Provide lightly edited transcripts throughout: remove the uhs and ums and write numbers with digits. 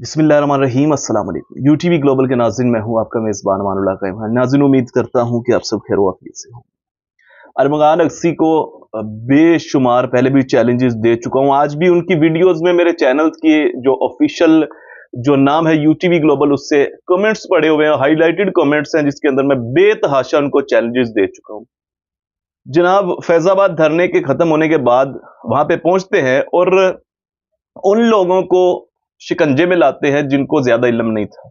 बिस्मिल्लाहिर्रहमानिर्रहीम। अस्सलाम वालेकुम। यूटीवी ग्लोबल के नाज़रीन, मैं हूं आपका मेज़बान अमानुल्लाह कायम। नाज़रीन, उम्मीद करता हूं कि आप सब खैर वाफियत से हों। अरमगान अक्सी को बेशुमार पहले भी चैलेंजेस दे चुका हूं। आज भी उनकी वीडियोस में मेरे चैनल की जो ऑफिशियल जो नाम है यूटीवी ग्लोबल, उससे कमेंट्स पड़े हुए हैं, हाईलाइटेड कमेंट्स हैं, जिसके अंदर मैं बेतहाशा उनको चैलेंजेस दे चुका हूं। जनाब, फैजाबाद धरने के खत्म होने के बाद वहां पे पहुंचते हैं और उन लोगों को शिकंजे में लाते हैं जिनको ज्यादा इल्म नहीं था।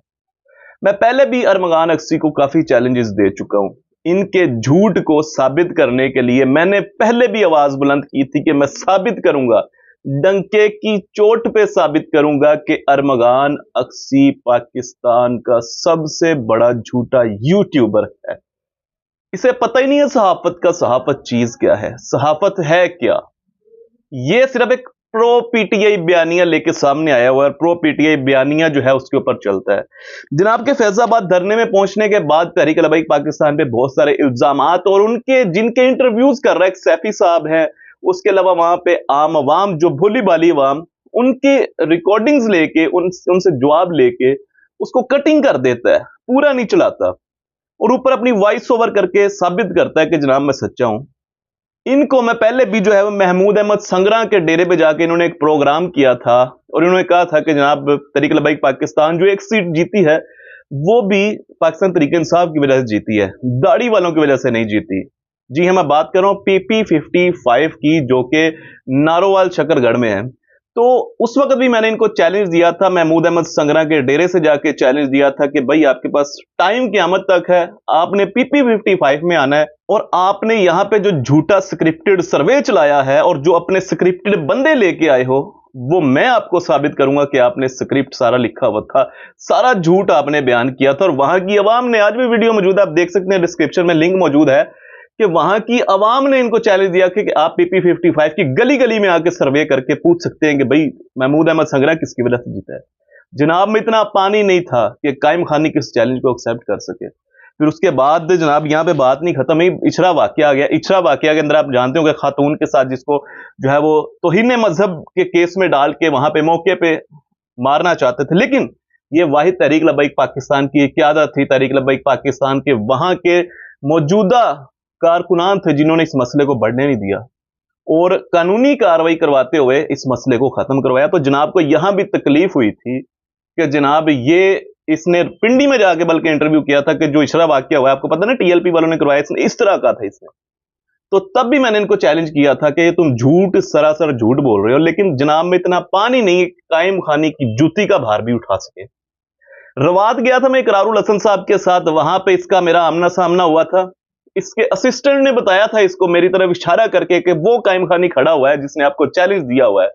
मैं पहले भी अरमगान अक्सी को काफी चैलेंजेस दे चुका हूं। इनके झूठ को साबित करने के लिए मैंने पहले भी आवाज बुलंद की थी कि मैं साबित करूंगा, डंके की चोट पे साबित करूंगा कि अरमगान अक्सी पाकिस्तान का सबसे बड़ा झूठा यूट्यूबर है। इसे पता ही नहीं है सहाफत का, सहाफत चीज क्या है, सहाफत है क्या। ये सिर्फ एक प्रो पीटीआई बयानिया लेके सामने आया हुआ है। प्रो पीटीआई बयानिया जो है उसके ऊपर चलता है। जनाब के फैजाबाद धरने में पहुंचने के बाद तहरीक लबैक पाकिस्तान पे बहुत सारे इल्जामात और उनके जिनके इंटरव्यूज कर रहा है, एक सैफी साहब है, उसके अलावा वहां पे आम अवाम जो भोली भाली अवाम, उनके रिकॉर्डिंग्स लेके उनसे जवाब लेके उसको कटिंग कर देता है, पूरा नहीं चलाता और ऊपर अपनी वॉइस ओवर करके साबित करता है कि जनाब मैं सच्चा हूं। इनको मैं पहले भी जो है वो महमूद अहमद संगरा के डेरे पे जाके इन्होंने एक प्रोग्राम किया था और इन्होंने कहा था कि जनाब तहरीक लबैक पाकिस्तान जो एक सीट जीती है वो भी पाकिस्तान तहरीक इंसाफ की वजह से जीती है, दाढ़ी वालों की वजह से नहीं जीती। जी हाँ, मैं बात कर रहा हूं PP55 की, जो कि नारोवाल शकरगढ़ में है। तो उस वक्त भी मैंने इनको चैलेंज दिया था, महमूद अहमद संगरा के डेरे से जाके चैलेंज दिया था कि भाई आपके पास टाइम क़यामत तक है, आपने PP55 में आना है और आपने यहां पे जो झूठा स्क्रिप्टेड सर्वे चलाया है और जो अपने स्क्रिप्टेड बंदे लेके आए हो, वो मैं आपको साबित करूंगा कि आपने स्क्रिप्ट सारा लिखा हुआ था, सारा झूठ आपने बयान किया था। और वहां की आवाम ने, आज भी वीडियो मौजूद है, आप देख सकते हैं, डिस्क्रिप्शन में लिंक मौजूद है, कि वहां की आवाम ने इनको चैलेंज दिया कि आप PP55 की गली गली में आके सर्वे करके पूछ सकते हैं कि भाई महमूद अहमद संगरा किसकी वजह से जीता है। जनाब में इतना पानी नहीं था कि कायम खानी के इस चैलेंज को एक्सेप्ट कर सके। फिर उसके बाद जनाब यहां पे बात नहीं खत्म हुई, इचरा वाकया आ गया। इचरा वाकया के अंदर आप जानते हो कि खातून के साथ जिसको जो है वो तौहीन मजहब के केस में डाल के वहां पे मौके पे मारना चाहते थे, लेकिन ये वाहिद तहरीक लबैक पाकिस्तान की क़यादत थी, तहरीक लबैक पाकिस्तान के वहां के मौजूदा कारकुनान थे जिन्होंने इस मसले को बढ़ने नहीं दिया और कानूनी कार्रवाई करवाते हुए इस मसले को खत्म करवाया। तो जनाब को यहां भी तकलीफ हुई थी कि जनाब ये इसने पिंडी में जाके बल्कि इंटरव्यू किया था कि जो इशरा वाकया हुआ है, आपको पता ना TLP वालों ने करवाया, इसने इस तरह का था इसने। तो तब भी मैंने इनको चैलेंज किया था कि तुम झूठ, सरासर झूठ बोल रहे हो, लेकिन जनाब में इतना पानी नहीं कायम खानी की जूती का भार भी उठा सके। रवात गया था मैं इकरारुल हसन साहब के साथ, वहां पे इसका मेरा आमना सामना हुआ था। इसके असिस्टेंट ने बताया था इसको मेरी तरफ इशारा करके कि वो कायम खानी खड़ा हुआ है जिसने आपको चैलेंज दिया हुआ है।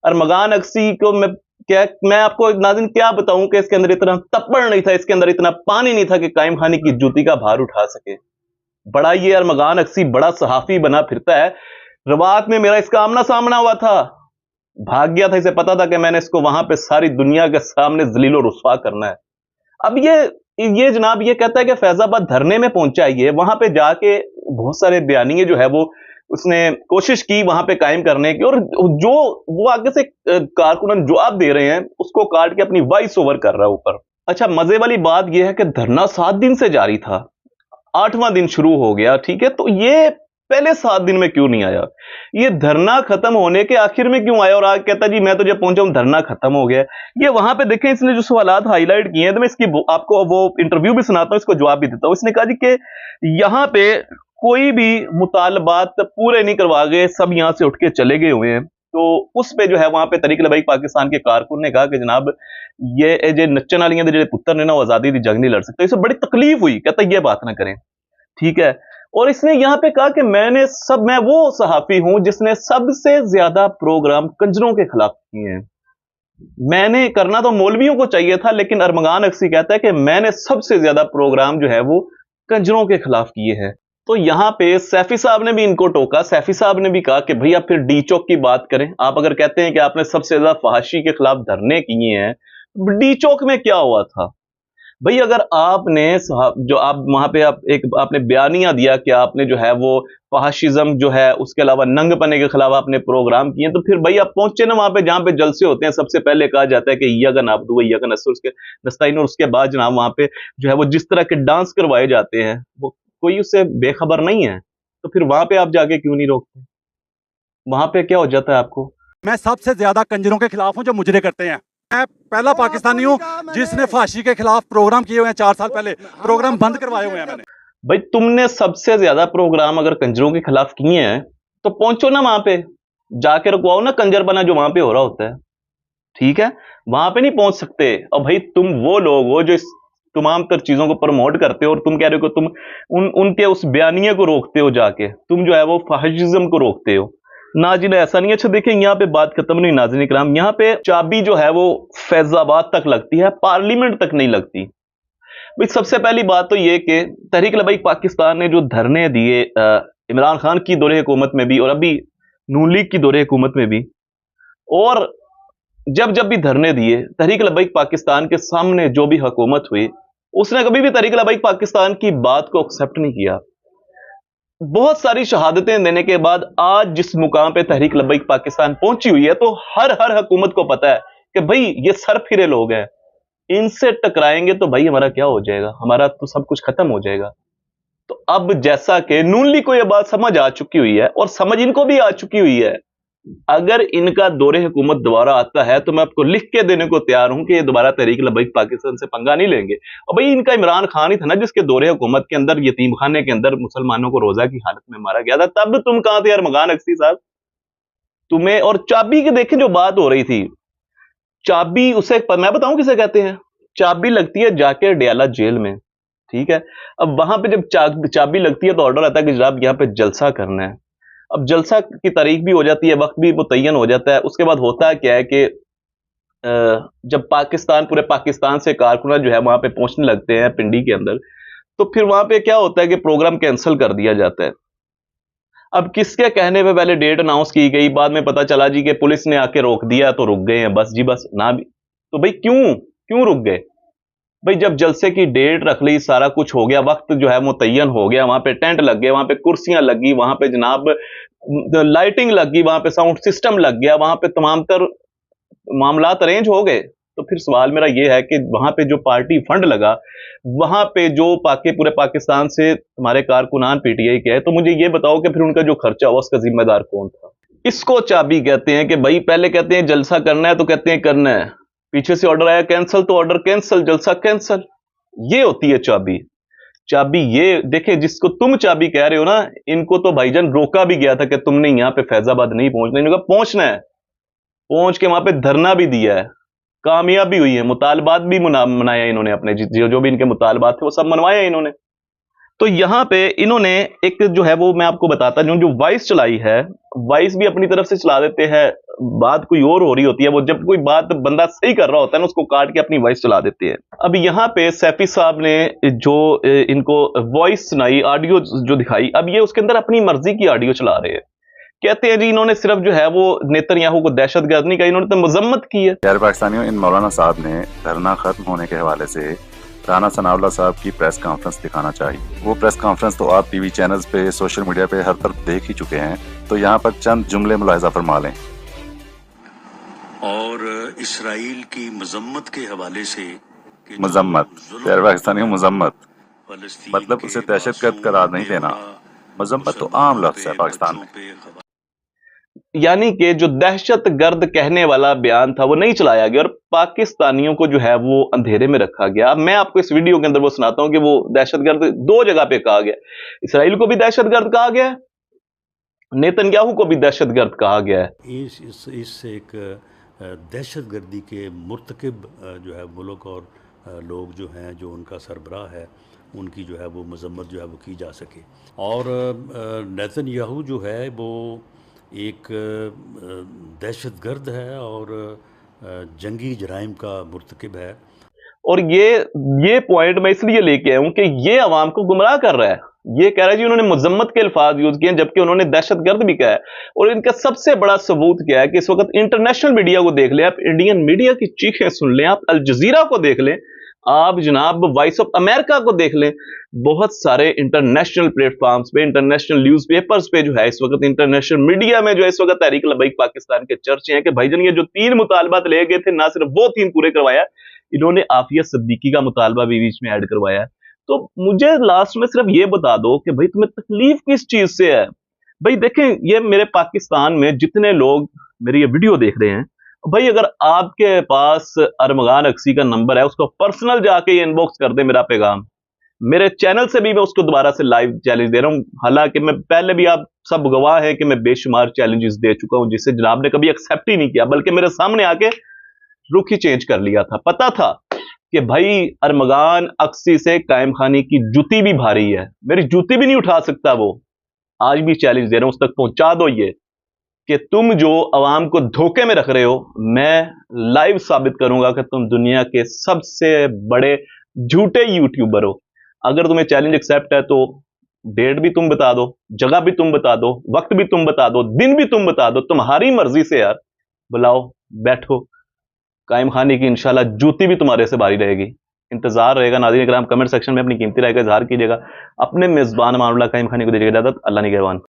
अरमगान अक्सी को मैं आपको नाज़रीन क्या बताऊं कि इसके अंदर इतना तप्पड़ नहीं था, इसके अंदर इतना पानी नहीं था कि कायम खानी की जूती का भार उठा सके। बड़ा ये अरमगान अक्सी बड़ा सहाफी बना फिरता है। रवात में मेरा इसका आमना सामना हुआ था, भाग गया था, इसे पता था कि मैंने इसको वहां पे सारी दुनिया के सामने जलील और रुस्वा करना है। अब ये जनाब ये कहता है कि फैजाबाद धरने में पहुंचा, ये वहां पे जाके बहुत सारे बयानिए जो है वो उसने कोशिश की वहां पे कायम करने की, और जो वो आगे से कारकुनान जवाब दे रहे हैं उसको काट के अपनी वॉइस ओवर कर रहा है ऊपर। अच्छा, मजे वाली बात यह है कि धरना 7 दिन से जारी था, 8वां दिन शुरू हो गया, ठीक है, तो ये पहले 7 दिन में क्यों नहीं आया? ये धरना खत्म होने के आखिर में क्यों आया और आज कहता जी मैं तो जब पहुंचा हूं धरना खत्म हो गया। ये वहां पे देखें, इसने जो सवालात हाईलाइट किए हैं, तो मैं इसकी आपको वो इंटरव्यू भी सुनाता हूं, इसको जवाब भी देता हूं। इसने कहा जी कि यहां पे कोई भी मुतालबात पूरे नहीं करवा गए, सब यहां से उठ के चले गए हुए हैं। तो उस पे जो है वहां पे तहरीक लबैक पाकिस्तान के कारकुन ने कहा कि जनाब ये जो नच्चन वाली जो पुत्र ने ना वो आजादी दी जंग नहीं लड़ सकते। इसे बड़ी तकलीफ हुई, कहता ये बात ना करें, ठीक है। और इसने यहां पे कहा कि मैं वो सहाफी हूं जिसने सबसे ज्यादा प्रोग्राम कंजरों के खिलाफ किए हैं। मैंने करना तो मौलवियों को चाहिए था, लेकिन अरमगान अक्सी कहता है कि मैंने सबसे ज्यादा प्रोग्राम जो है वो कंजरों के खिलाफ किए हैं। तो यहां पे सैफी साहब ने भी इनको टोका। सैफी साहब ने भी कहा कि भैया फिर डी चौक की बात करें, आप अगर कहते हैं कि आपने सबसे ज्यादा फहाशी के खिलाफ धरने किए हैं, डी चौक में क्या हुआ था? بھئی اگر آپ نے جو آپ وہاں پہ آپ نے بیانیہ دیا کہ آپ نے جو ہے وہ فحاشزم جو ہے اس کے علاوہ ننگ پنے کے خلاف آپ نے پروگرام کیے، تو پھر بھئی آپ پہنچے نا وہاں پہ جہاں پہ جلسے ہوتے ہیں، سب سے پہلے کہا جاتا ہے کہ ایاک نعبد و ایاک نستعین، اور اس کے بعد جناب وہاں پہ جو ہے وہ جس طرح کے ڈانس کروائے جاتے ہیں وہ کوئی اس سے بے خبر نہیں ہے، تو پھر وہاں پہ آپ جا کے کیوں نہیں روکتے؟ وہاں پہ کیا ہو جاتا ہے آپ کو؟ میں سب سے زیادہ کنجروں کے خلاف ہوں جو مجرے کرتے ہیں. میں پہلا پاکستانی ہوں جس نے فحاشی کے خلاف پروگرام کیے ہوئے ہیں. 4 سال پہلے پروگرام بند کروائے ہوئے ہیں میں نے. بھائی تم نے سب سے زیادہ پروگرام اگر کنجروں کے خلاف کیے ہیں تو پہنچو نا وہاں پہ، جا کے رکواؤ نا کنجر بنا جو وہاں پہ ہو رہا ہوتا ہے. ٹھیک ہے، وہاں پہ نہیں پہنچ سکتے. اور بھائی تم وہ لوگ ہو جو اس تمام تر چیزوں کو پروموٹ کرتے ہو، اور تم کہہ رہے ہو کہ تم ان کے اس بیانیے کو روکتے ہو، جا کے تم جو ہے وہ فحاشزم کو روکتے ہو. ناظرین ایسا نہیں ہے. اچھا دیکھیں یہاں پہ بات ختم نہیں ناظرین کرام، یہاں پہ چابی جو ہے وہ فیض آباد تک لگتی ہے، پارلیمنٹ تک نہیں لگتی. بھئی سب سے پہلی بات تو یہ کہ تحریک لبیک پاکستان نے جو دھرنے دیے عمران خان کی دور حکومت میں بھی اور ابھی نون لیگ کی دور حکومت میں بھی، اور جب بھی دھرنے دیے تحریک لبیک پاکستان کے سامنے جو بھی حکومت ہوئی، اس نے کبھی بھی تحریک لبیک پاکستان کی بات کو ایکسپٹ نہیں کیا. بہت ساری شہادتیں دینے کے بعد آج جس مقام پہ تحریک لبیک پاکستان پہنچی ہوئی ہے، تو ہر حکومت کو پتا ہے کہ بھئی یہ سر پھرے لوگ ہیں، ان سے ٹکرائیں گے تو بھائی ہمارا کیا ہو جائے گا، ہمارا تو سب کچھ ختم ہو جائے گا. تو اب جیسا کہ نون لیگ کو یہ بات سمجھ آ چکی ہوئی ہے، اور سمجھ ان کو بھی آ چکی ہوئی ہے، اگر ان کا دور حکومت دوبارہ آتا ہے تو میں آپ کو لکھ کے دینے کو تیار ہوں کہ یہ دوبارہ تحریک لبیک پاکستان سے پنگا نہیں لیں گے. اور بھائی ان کا عمران خان ہی تھا نا جس کے دور حکومت کے اندر یتیم خانے کے اندر مسلمانوں کو روزہ کی حالت میں مارا گیا تھا. تب تم کہاں تھے ارمغان اکسی صاحب؟ تمہیں اور چابی کے دیکھیں جو بات ہو رہی تھی، چابی اسے میں بتاؤں کسے کہتے ہیں؟ چابی لگتی ہے جا کے ڈیالہ جیل میں. ٹھیک ہے، اب وہاں پہ جب چابی لگتی ہے تو آرڈر آتا ہے کہ جناب یہاں پہ جلسہ کرنا ہے. اب جلسہ کی تاریخ بھی ہو جاتی ہے، وقت بھی متعین ہو جاتا ہے. اس کے بعد ہوتا کیا ہے کہ جب پورے پاکستان سے کارکنان جو ہے وہاں پہ پہنچنے لگتے ہیں پنڈی کے اندر، تو پھر وہاں پہ کیا ہوتا ہے کہ پروگرام کینسل کر دیا جاتا ہے. اب کس کے کہنے پہ پہلے ڈیٹ اناؤنس کی گئی، بعد میں پتا چلا جی کہ پولیس نے آ کے روک دیا تو رک گئے ہیں. بس جی بس نہ بھی تو بھائی کیوں رک گئے؟ بھائی جب جلسے کی ڈیٹ رکھ لی، سارا کچھ ہو گیا، وقت جو ہے متعین ہو گیا، وہاں پہ ٹینٹ لگ گئے، وہاں پہ کرسیاں لگی، وہاں پہ جناب لائٹنگ لگ گئی، وہاں پہ ساؤنڈ سسٹم لگ گیا، وہاں پہ تمام تر معاملات ارینج ہو گئے. تو پھر سوال میرا یہ ہے کہ وہاں پہ جو پارٹی فنڈ لگا، وہاں پہ جو پورے پاکستان سے تمہارے کارکنان پی ٹی آئی کے ہے، تو مجھے یہ بتاؤ کہ پھر ان کا جو خرچہ ہوا اس کا ذمہ دار کون تھا؟ اس کو چابی کہتے ہیں کہ بھائی پہلے کہتے ہیں جلسہ کرنا ہے تو کہتے ہیں کرنا ہے، پیچھے سے آرڈر آیا کینسل تو آرڈر کینسل، جلسہ کینسل. یہ ہوتی ہے چابی. چابی یہ دیکھیں، جس کو تم چابی کہہ رہے ہو نا، ان کو تو بھائی جان روکا بھی گیا تھا کہ تم نے یہاں پہ فیض آباد نہیں پہنچنا. انہوں نے کہا پہنچنا ہے، پہنچ کے وہاں پہ دھرنا بھی دیا ہے، کامیاب بھی ہوئی ہے، مطالبات بھی منایا انہوں نے، اپنے جو بھی ان کے مطالبات تھے وہ سب منوایا انہوں نے. تو یہاں پہ انہوں نے ایک جو ہے وہ میں آپ کو بتاتا ہوں، جو وائس چلائی ہے، وائس بھی اپنی طرف سے چلا دیتے ہیں. بات کوئی اور ہو رہی ہوتی ہے، وہ جب کوئی بات بندہ صحیح کر رہا ہوتا ہے نا، اس کو کاٹ کے اپنی وائس چلا دیتے ہیں. اب یہاں پہ سیفی صاحب نے جو ان کو وائس سنائی، آڈیو جو دکھائی، اب یہ اس کے اندر اپنی مرضی کی آڈیو چلا رہے ہیں. کہتے ہیں جی انہوں نے صرف جو ہے وہ نیتن یاہو کو دہشت گرد نہیں کہا، انہوں نے تو مذمت کی ہے. پیارے پاکستانیوں، ان مولانا صاحب نے دھرنا ختم ہونے کے حوالے سے رانا ثناء اللہ صاحب کی پریس کانفرنس دکھانا چاہی. وہ پریس کانفرنس تو آپ ٹی وی چینلز پہ، سوشل میڈیا پہ ہر طرف دیکھ ہی چکے ہیں، تو یہاں پر چند جملے ملاحظہ فرما لیں. اور اسرائیل کی مذمت کے حوالے سے مذمت، پیارے پاکستانیوں، مذمت مطلب اسے دہشت گرد قرار نہیں دینا. مذمت تو عام لفظ ہے پاکستان میں. یعنی کہ جو دہشت گرد کہنے والا بیان تھا وہ نہیں چلایا گیا، اور پاکستانیوں کو جو ہے وہ اندھیرے میں رکھا گیا. اب میں آپ کو اس ویڈیو کے اندر وہ سناتا ہوں کہ وہ دہشت گرد 2 جگہ پہ کہا گیا. اسرائیل کو بھی دہشت گرد کہا گیا ہے، نیتن یاہو کو بھی دہشت گرد کہا گیا ہے. اس ایک دہشت گردی کے مرتکب جو ہے ملک اور لوگ جو ہیں، جو ان کا سربراہ ہے، ان کی جو ہے وہ مذمت جو ہے وہ کی جا سکے. اور نیتن یاہو جو ہے وہ ایک دہشت گرد ہے اور جنگی جرائم کا مرتکب ہے. اور یہ پوائنٹ میں اس لیے لے کے آیا ہوں کہ یہ عوام کو گمراہ کر رہا ہے. یہ کہہ رہا ہے جی انہوں نے مذمت کے الفاظ یوز کیے ہیں، جبکہ انہوں نے دہشت گرد بھی کہا ہے. اور ان کا سب سے بڑا ثبوت کیا ہے کہ اس وقت انٹرنیشنل میڈیا کو دیکھ لیں آپ، انڈین میڈیا کی چیخیں سن لیں آپ، الجزیرہ کو دیکھ لیں، आप जनाब वॉइस ऑफ अमेरिका को देख लें, बहुत सारे इंटरनेशनल प्लेटफॉर्म्स पे, इंटरनेशनल न्यूज पेपर्स पे जो है इस वक्त, इंटरनेशनल मीडिया में जो है इस वक्त तहरीक लब्बैक पाकिस्तान के चर्चे हैं कि भाईजान ये जो 3 मुतालबात ले गए थे, ना सिर्फ वो 3 पूरे करवाया, इन्होंने आफिया सिद्दीकी का मुतालबा भी बीच में ऐड करवाया। तो मुझे लास्ट में सिर्फ ये बता दो कि भाई तुम्हें तकलीफ किस चीज से है। भाई देखें, ये मेरे पाकिस्तान में जितने लोग मेरी ये वीडियो देख रहे हैं, भाई अगर आपके पास अरमगान अक्सी का नंबर है, उसको पर्सनल जाके ये इनबॉक्स कर दे मेरा पैगाम। मेरे चैनल से भी मैं उसको दोबारा से लाइव चैलेंज दे रहा हूं, हालांकि मैं पहले भी, आप सब गवाह है कि मैं बेशुमार चैलेंजेस दे चुका हूं जिसे जनाब ने कभी एक्सेप्ट ही नहीं किया, बल्कि मेरे सामने आके रुख ही चेंज कर लिया था। पता था कि भाई अरमगान अक्सी से कायम खानी की जूती भी भारी है, मेरी जूती भी नहीं उठा सकता वो। आज भी चैलेंज दे रहा हूं, उस तक पहुंचा दो ये कि तुम जो अवाम को धोखे में रख रहे हो, मैं लाइव साबित करूंगा कि तुम दुनिया के सबसे बड़े झूठे यूट्यूबर हो। अगर तुम्हें चैलेंज एक्सेप्ट है तो डेट भी तुम बता दो, जगह भी तुम बता दो, वक्त भी तुम बता दो, दिन भी तुम बता दो, तुम्हारी मर्जी से यार बुलाओ, बैठो। कायम खानी की इंशाल्लाह जूती भी तुम्हारे से भारी रहेगी। इंतजार रहेगा। नाज़रीन किराम, कमेंट सेक्शन में अपनी कीमती राय का इजहार कीजिएगा। अपने मेजबान अमानुल्लाह कायम खानी को दीजिएगा इजाजत। अल्लाह निगहबान।